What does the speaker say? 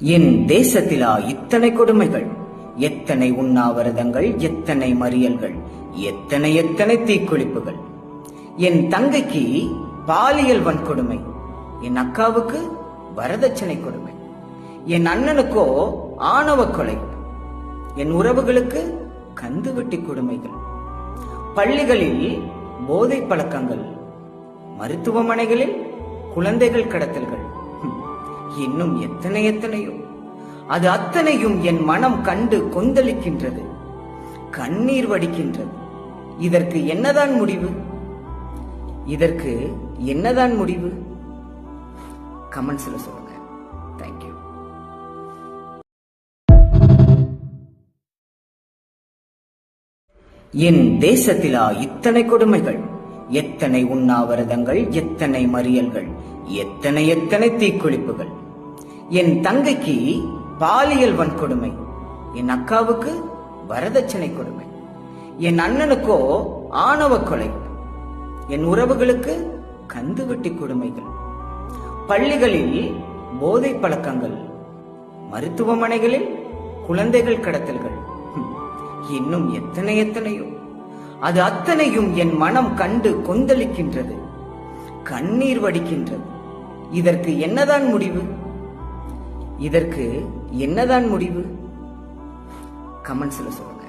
என் தேசத்திலா இத்தனை கொடுமைகள், எத்தனை உண்ணாவிரதங்கள், எத்தனை மறியல்கள், எத்தனை எத்தனை தீக்குளிப்புகள். என் தங்கைக்கு பாலியல் வன்கொடுமை, என் அக்காவுக்கு வரதட்சணை கொடுமை, என் அண்ணனுக்கோ ஆணவ கொலை, என் உறவுகளுக்கு கந்துவட்டி கொடுமைகள், பள்ளிகளில் போதை பழக்கங்கள், மருத்துவமனைகளில் குழந்தைகள் கடத்தல்கள், இன்னும் எத்தனை எத்தனையோ. அது அத்தனையும் என் மனம் கண்டு கொந்தளிக்கின்றது, கண்ணீர் வடிக்கின்றது. இதற்கு என்னதான் முடிவு? இதற்கு என்னதான் முடிவு? கமெண்ட்ஸ்ல சொல்லுங்க. தேங்க்யூ. என் தேசத்திலா இத்தனை கொடுமைகள், எத்தனை உண்ணாவிரதங்கள், எத்தனை மறியல்கள், எத்தனை எத்தனை தீக்குளிப்புகள். என் தங்கைக்கு பாலியல் வன்கொடுமை, என் அக்காவுக்கு வரதட்சணை கொடுமை, என் அண்ணனுக்கோ ஆணவ கொலை, என் உறவுகளுக்கு கந்துவட்டி கொடுமைகள், பள்ளிகளில் போதை பழக்கங்கள், மருத்துவமனைகளில் குழந்தைகள் கடத்தல்கள், இன்னும் எத்தனை எத்தனையோ. அது அத்தனையும் என் மனம் கண்டு கொந்தளிக்கின்றது, கண்ணீர் வடிக்கின்றது. இதற்கு என்னதான் முடிவு? இதற்கு என்னதான் முடிவு? கமெண்ட்ஸ்ல சொல்லுங்க.